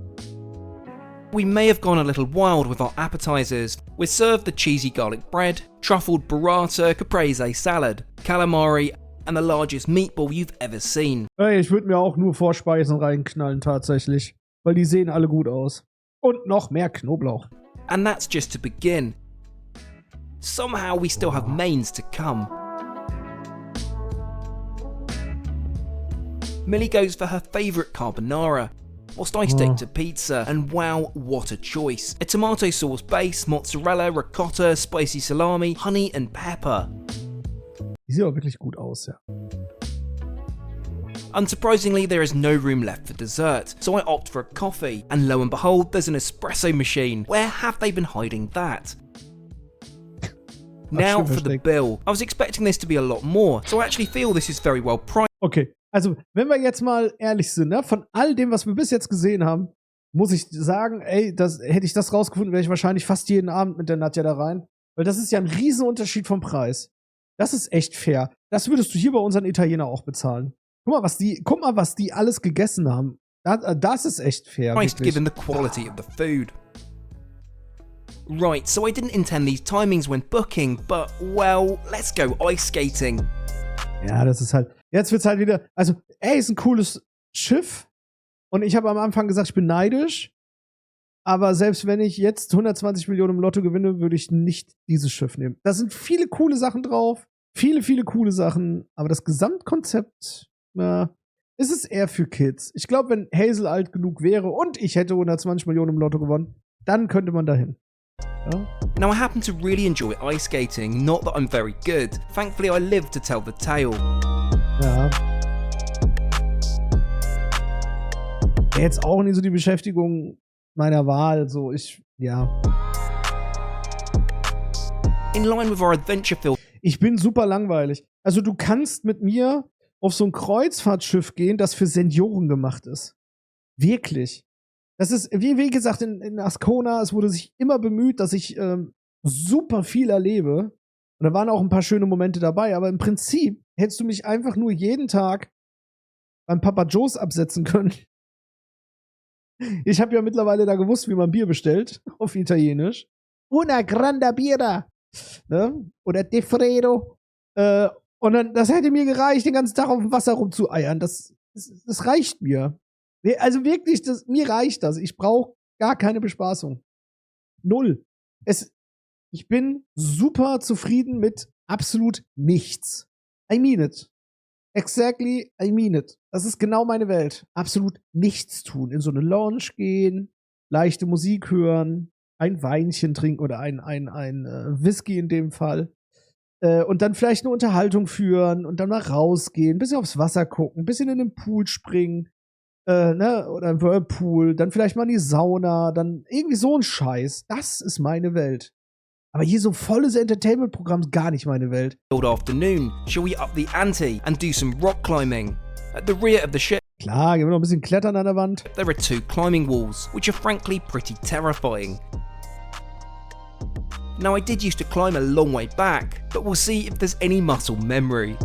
We may have gone a little wild with our appetizers. We're served the cheesy garlic bread, truffled burrata, caprese salad, calamari, and the largest meatball you've ever seen. Hey, ich würde mir auch nur Vorspeisen reinknallen, tatsächlich. Weil die sehen alle gut aus. Und noch mehr Knoblauch. And that's just to begin. Somehow we still have mains to come. Millie goes for her favourite carbonara, whilst I stick to pizza, and wow, what a choice. A tomato sauce base, mozzarella, ricotta, spicy salami, honey and pepper. Die sieht auch wirklich gut aus, ja. Unsurprisingly, there is no room left for dessert, so I opt for a coffee, and lo and behold, there's an espresso machine. Where have they been hiding that? Now for the bill. I was expecting this to be a lot more, so I actually feel this is very well priced. Okay, also wenn wir jetzt mal ehrlich sind, ne, von all dem, was wir bis jetzt gesehen haben, muss ich sagen, ey, hätte ich das rausgefunden, wäre ich wahrscheinlich fast jeden Abend mit der Nadja da rein. Weil das ist ja ein Riesenunterschied vom Preis. Das ist echt fair. Das würdest du hier bei unseren Italiener auch bezahlen. Guck mal, was die alles gegessen haben. Das ist echt fair. Given the quality of the food. Right, so I didn't intend these timings when booking, but well, let's go ice skating. Ja, das ist halt. Jetzt wird's halt wieder. Also, ey, ist ein cooles Schiff. Und ich habe am Anfang gesagt, ich bin neidisch. Aber selbst wenn ich jetzt 120 Millionen im Lotto gewinne, würde ich nicht dieses Schiff nehmen. Da sind viele coole Sachen drauf. Viele, viele coole Sachen. Aber das Gesamtkonzept, ist es eher für Kids. Ich glaube, wenn Hazel alt genug wäre und ich hätte 120 Millionen im Lotto gewonnen, dann könnte man dahin. Ja? Now I happen to really enjoy ice skating, not that I'm very good. Thankfully I live to tell the tale. Ja. Jetzt auch nicht so die Beschäftigung meiner Wahl, so ja. In line with our adventure film. Ich bin super langweilig. Also du kannst mit mir auf so ein Kreuzfahrtschiff gehen, das für Senioren gemacht ist. Wirklich. Das ist, wie gesagt, in Ascona, es wurde sich immer bemüht, dass ich super viel erlebe. Und da waren auch ein paar schöne Momente dabei, aber im Prinzip hättest du mich einfach nur jeden Tag beim Papa Joe's absetzen können. Ich habe ja mittlerweile da gewusst, wie man Bier bestellt, auf Italienisch. Una grande birra. Ne? Oder De Fredo. Und dann, das hätte mir gereicht, den ganzen Tag auf dem Wasser rumzueiern. Das reicht mir. Also wirklich, mir reicht das. Ich brauche gar keine Bespaßung. Null. Ich bin super zufrieden mit absolut nichts. I mean it. Exactly, I mean it. Das ist genau meine Welt. Absolut nichts tun. In so eine Lounge gehen, leichte Musik hören, ein Weinchen trinken oder ein Whisky in dem Fall. Und dann vielleicht eine Unterhaltung führen und dann mal rausgehen, ein bisschen aufs Wasser gucken, ein bisschen in den Pool springen, oder im Whirlpool, dann vielleicht mal in die Sauna, dann irgendwie so ein Scheiß. Das ist meine Welt. Aber hier so volles Entertainment-Programm ist gar nicht meine Welt. afternoon, shall we up the ante and do some rock climbing? At the rear of the ship, Klar, gehen wir noch ein bisschen klettern an der Wand. there are 2 climbing walls, which are frankly pretty terrifying. Now I did used to climb a long way back, but we'll see if there's any muscle memory.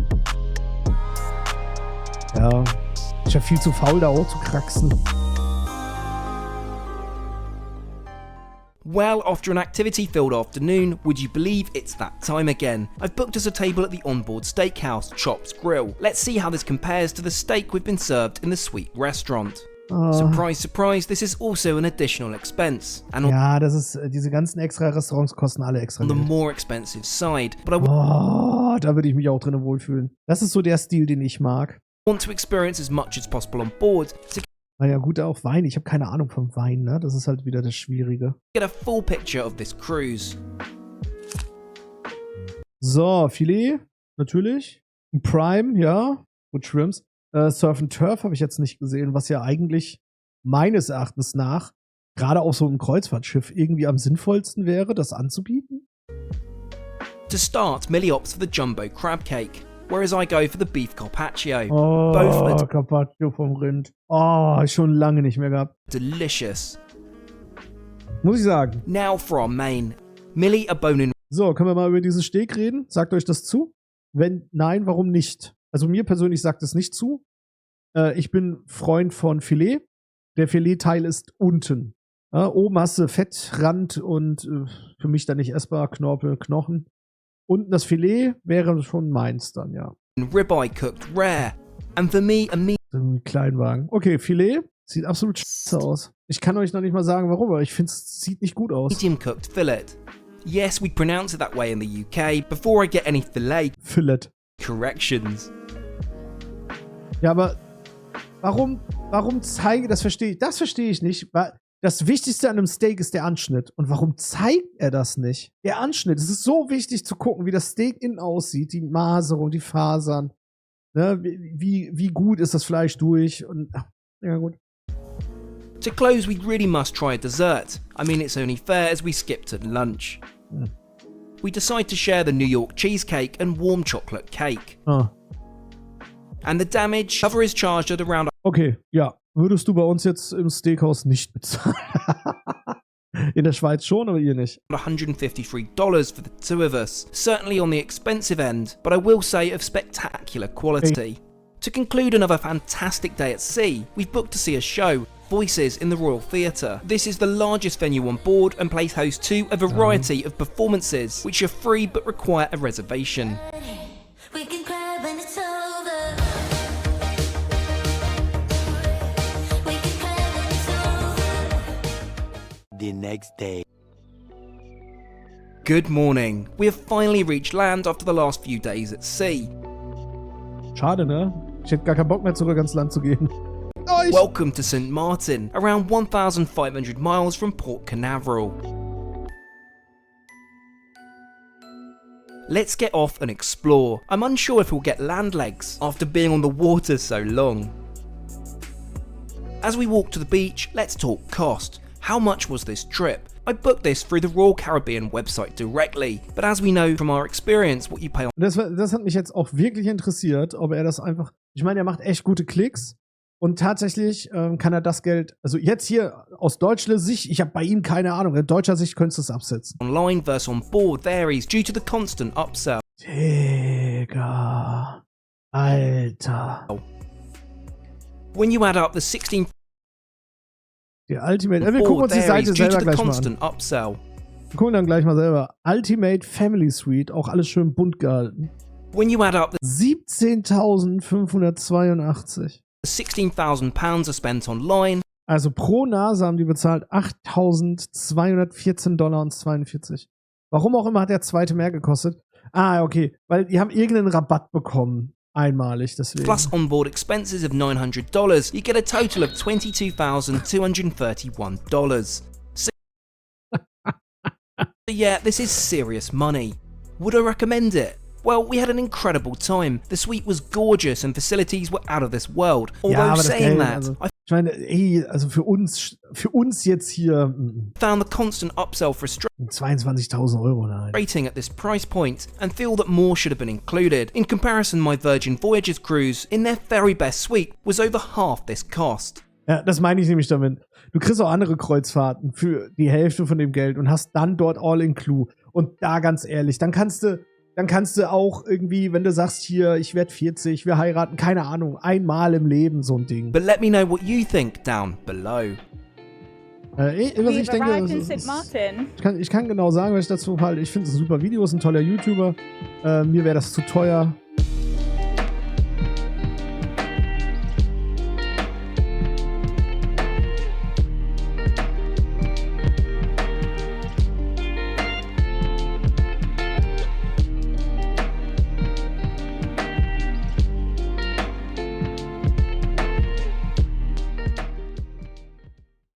Ja, ich war viel zu faul, da auch zu kraxen. Well, after an activity-filled afternoon, would you believe it's that time again? I've booked us a table at the onboard steakhouse, Chops Grill. Let's see how this compares to the steak we've been served in the sweet restaurant. Surprise, surprise, this is also an additional expense. And Ja, das ist, diese ganzen extra Restaurants kosten alle extra on the Geld. more expensive side, but I Da würde ich mich auch drin wohlfühlen. Das ist so der Stil, den ich mag. want to experience as much as possible on board to Naja, gut, auch Wein. Ich habe keine Ahnung vom Wein, ne? Das ist halt wieder das Schwierige. get a full picture of this cruise. So, Filet, natürlich. Prime, ja. Gut, Shrimps. Surf and Turf habe ich jetzt nicht gesehen, was ja eigentlich meines Erachtens nach gerade auf so einem Kreuzfahrtschiff irgendwie am sinnvollsten wäre, das anzubieten. To start, Millie opts for the jumbo crab cake, whereas I go for the beef carpaccio. Oh, Both are Carpaccio vom Rind. Oh, schon lange nicht mehr gehabt. delicious. Muss ich sagen. Now for our main. Millie a bone-in So, können wir mal über dieses Steak reden? Sagt euch das zu? Wenn nein, warum nicht? Also mir persönlich sagt es nicht zu. Ich bin Freund von Filet. Der Filetteil ist unten. Oben hast du Fettrand und für mich dann nicht essbar, Knorpel, Knochen. Unten das Filet wäre schon meins dann, ja. ribeye cooked rare. And for me, a So ein Kleinwagen. Okay, Filet. Sieht absolut scheiße aus. Ich kann euch noch nicht mal sagen, warum, aber ich finde, es sieht nicht gut aus. medium cooked fillet. Yes, we pronounce it that way in the UK. Before I get any filet Fillet. corrections. Ja, aber warum zeige, das verstehe ich nicht. Das Wichtigste an einem Steak ist der Anschnitt. Und warum zeigt er das nicht? Der Anschnitt, es ist so wichtig zu gucken, wie das Steak innen aussieht, die Maserung, die Fasern. Ne, wie gut ist das Fleisch durch? Und ja, gut. To close, we really must try a dessert. I mean, it's only fair as we skipped at lunch. We decide to share the New York cheesecake and warm chocolate cake. And the damage cover is charged at around Okay, ja. Würdest du bei uns jetzt im Steakhouse nicht bezahlen? In der Schweiz schon, aber ihr nicht. $153 for the 2 of us. Certainly on the expensive end, but I will say of spectacular quality. To conclude another fantastic day at sea, we've booked to see a show, Voices in the Royal Theatre. This is the largest venue on board and plays host to a variety of performances, which are free but require a reservation. We can cry when it's over. We can cry when it's over. The next day. Good morning. We have finally reached land after the last few days at sea. Schade, ne? Ich hätte gar keinen Bock mehr zurück ans Land zu gehen. Welcome to St. Martin, around 1,500 miles from Port Canaveral. Let's get off and explore. I'm unsure if we'll get land legs after being on the water so long. As we walk to the beach, let's talk cost. How much was this trip? I booked this through the Royal Caribbean website directly, but as we know from our experience, what you pay on Das hat mich jetzt auch wirklich interessiert, ob er das einfach. Ich meine, er macht echt gute Klicks. Und tatsächlich kann er das Geld, also jetzt hier aus deutscher Sicht, ich habe bei ihm keine Ahnung, in deutscher Sicht könntest du es absetzen. online versus on board varies due to the constant upsell. Digga. Alter. When you add up the 16 Die Ultimate. Wir gucken board uns die Seite varies due to selber the gleich mal an. constant upsell. Wir gucken dann gleich mal selber. Ultimate Family Suite, auch alles schön bunt gehalten. When you add up the 17.582. £16,000 are spent online, Also pro Nase haben die bezahlt $8.214,42. Warum auch immer hat der zweite mehr gekostet. Ah, okay. Weil die haben irgendeinen Rabatt bekommen. Einmalig, deswegen. plus onboard expenses of $900, you get a total of $22,231. So yeah, this is serious money. Would I recommend it? Well, we had an incredible time. The suite was gorgeous and facilities were out of this world. Ja, Although aber das saying Geld, that, also, I ich meine, ey, also für uns jetzt hier found the constant upsell frustrating 22.000 Euro, nein. at this price point and feel that more should have been included. In comparison, my Virgin Voyages cruise in their very best suite was over half this cost. Ja, das meine ich nämlich damit. Du kriegst auch andere Kreuzfahrten für die Hälfte von dem Geld und hast dann dort All-Include. Und da ganz ehrlich, dann kannst du auch irgendwie, wenn du sagst, hier, ich werde 40, wir heiraten, keine Ahnung, einmal im Leben so ein Ding. But let me know what you think down below. Ich We've denke, arrived in es St. ist- Martin. ich kann genau sagen, was ich dazu halte. Ich finde es ein super Video, ist ein toller YouTuber. Mir wäre das zu teuer.